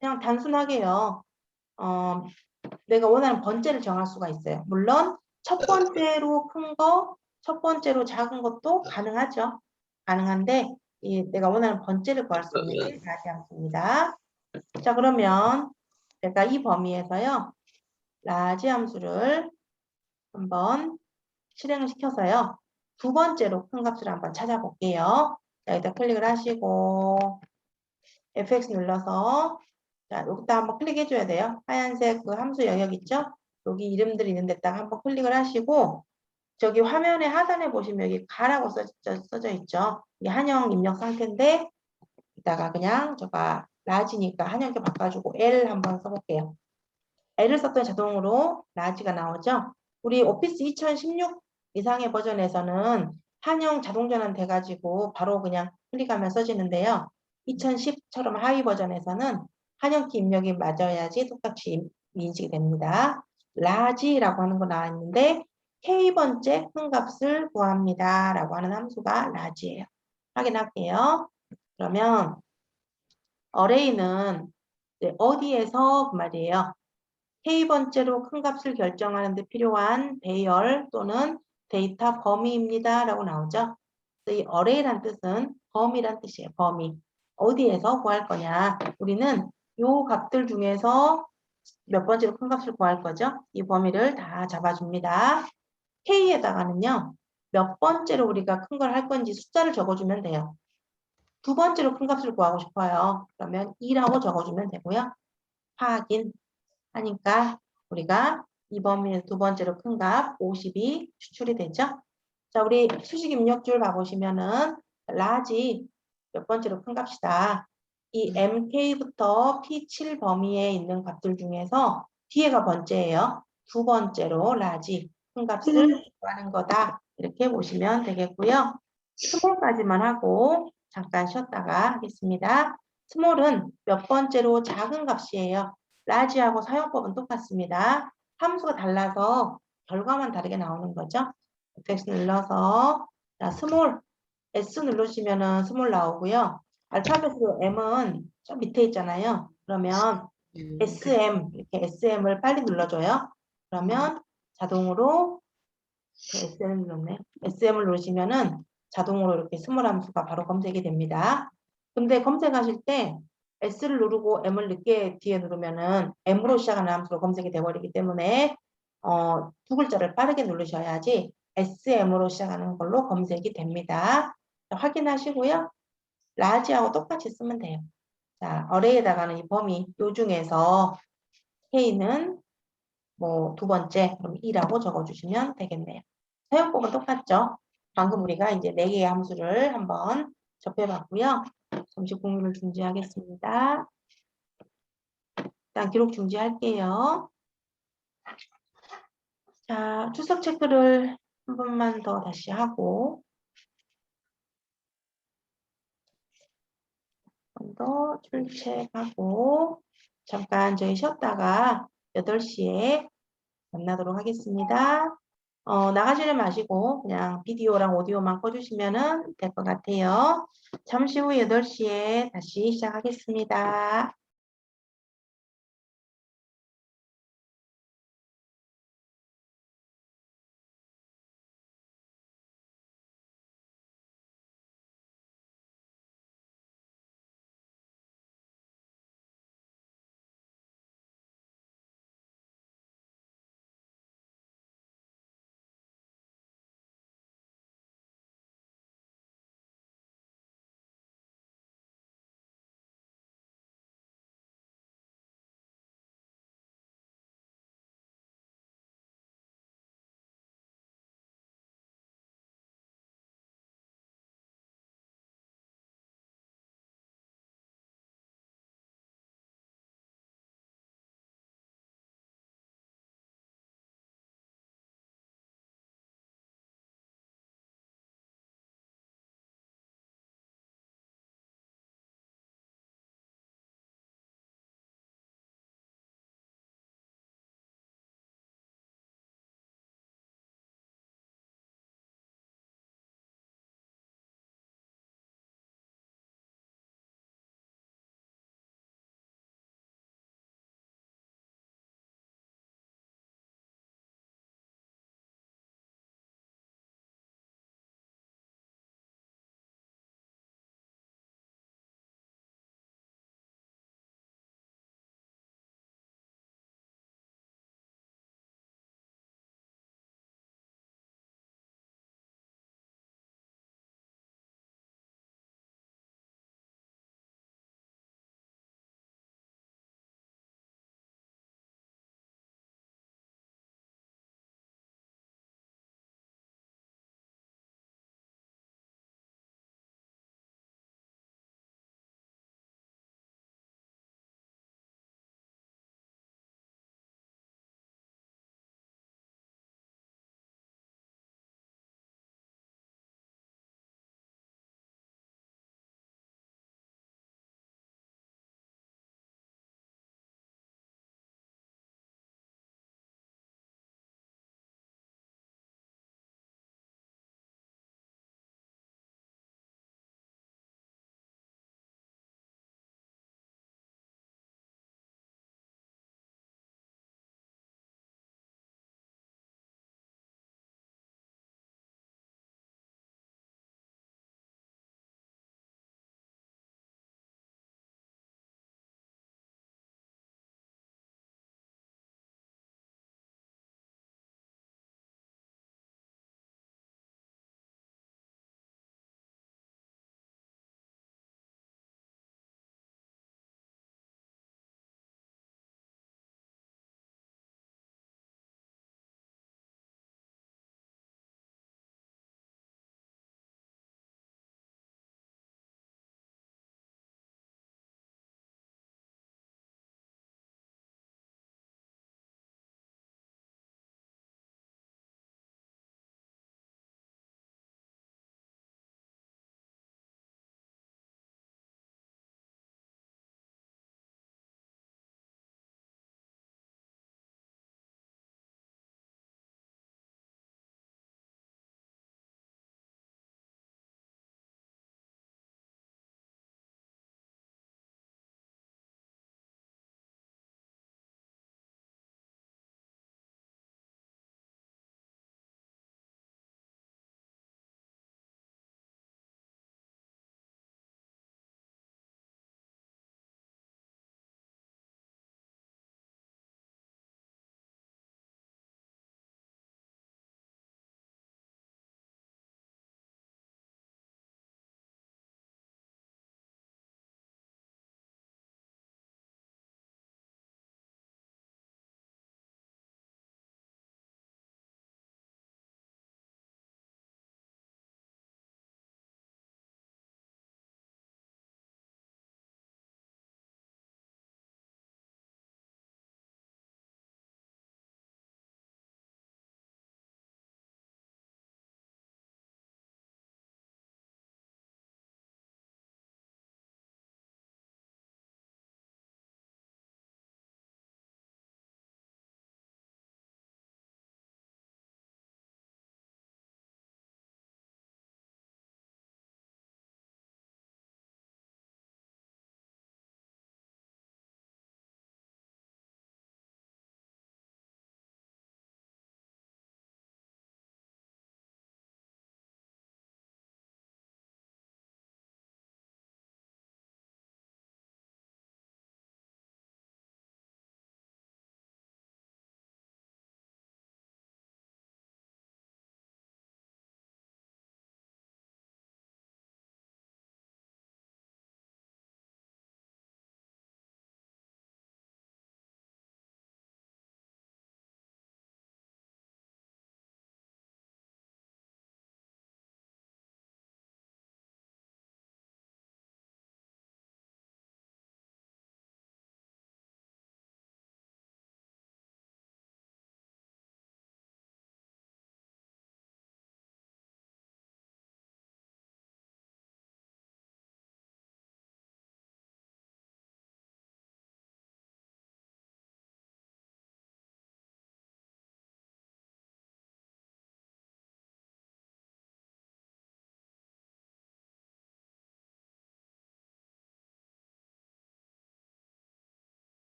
그냥 단순하게요. 내가 원하는 번째를 정할 수가 있어요. 물론 첫 번째로 큰 거, 첫 번째로 작은 것도 가능하죠. 가능한데 내가 원하는 번째를 구할 수 있는 게 라지 함수입니다. 자, 그러면 제가 이 범위에서요. 라지 함수를 한번 실행을 시켜서요. 두 번째로 큰 값을 한번 찾아볼게요. 자, 여기다 클릭을 하시고 FX 눌러서 자, 여기다 한번 클릭해 줘야 돼요. 하얀색 그 함수 영역 있죠? 여기 이름들이 있는 데다가 한번 클릭을 하시고 저기 화면의 하단에 보시면 여기 가라고 써져 있죠. 이게 한영 입력 상태인데 이따가 그냥 제가 라지니까 한영께 바꿔주고 L 한번 써볼게요. L을 썼더니 자동으로 라지가 나오죠. 우리 오피스 2016 이상의 버전에서는 한영 자동 전환 돼가지고 바로 그냥 클릭하면 써지는데요. 2010처럼 하위 버전에서는 한영키 입력이 맞아야지 똑같이 인식이 됩니다. 라지라고 하는 거 나와 있는데 K번째 큰 값을 구합니다. 라고 하는 함수가 라지예요. 확인할게요. 그러면 어레이는 어디에서 그 말이에요. K번째로 큰 값을 결정하는 데 필요한 배열 또는 데이터 범위입니다. 라고 나오죠. 이 array란 뜻은 범위란 뜻이에요. 범위. 어디에서 구할 거냐. 우리는 요 값들 중에서 몇 번째로 큰 값을 구할 거죠. 이 범위를 다 잡아줍니다. K에다가는요. 몇 번째로 우리가 큰 걸 할 건지 숫자를 적어주면 돼요. 두 번째로 큰 값을 구하고 싶어요. 그러면 2라고 적어주면 되고요. 확인. 하니까 우리가 이 범위에서 두 번째로 큰 값 50이 추출이 되죠. 자, 우리 수식 입력줄 봐보시면은 라지 몇 번째로 큰 값이다. 이 MK부터 P7 범위에 있는 값들 중에서 뒤에가 번째예요. 두 번째로 라지 큰 값을 구하는 거다. 이렇게 보시면 되겠고요. 스몰까지만 하고 잠깐 쉬었다가 하겠습니다. 스몰은 몇 번째로 작은 값이에요. 라지하고 사용법은 똑같습니다. 함수가 달라서 결과만 다르게 나오는 거죠. FX 눌러서 자, 스몰 S 누르시면은 스몰 나오고요. 알파벳으로 M은 좀 밑에 있잖아요. 그러면 SM 이렇게 SM을 빨리 눌러줘요. 그러면 자동으로 SM을 눌렀네. SM을 누르시면은 자동으로 이렇게 스몰 함수가 바로 검색이 됩니다. 근데 검색하실 때 S를 누르고 M을 늦게 뒤에 누르면은 M으로 시작하는 함수로 검색이 돼버리기 때문에 두 글자를 빠르게 누르셔야지 SM으로 시작하는 걸로 검색이 됩니다. 자, 확인하시고요. 라지하고 똑같이 쓰면 돼요. 자, 어레이에다가는 이 범위 요 중에서 K는 뭐 두 번째 그럼 2라고 적어주시면 되겠네요. 사용법은 똑같죠. 방금 우리가 이제 4개의 함수를 한번 접해봤고요. 잠시 공유를 중지하겠습니다. 일단 기록 중지할게요. 자, 출석 체크를 한 번만 더 다시 하고 한 번 더 출첵하고 잠깐 저희 쉬었다가 8시에 만나도록 하겠습니다. 나가지를 마시고 그냥 비디오랑 오디오만 꺼주시면 될 것 같아요. 잠시 후 8시에 다시 시작하겠습니다.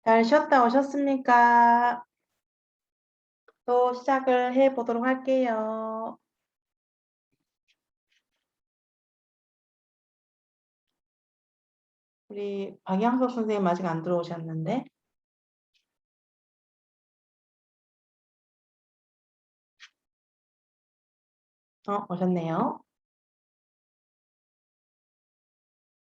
잘 쉬었다 오셨습니까? 또 시작을 해 보도록 할게요. 우리 박양석 선생님 아직 안 들어오셨는데? 오셨네요.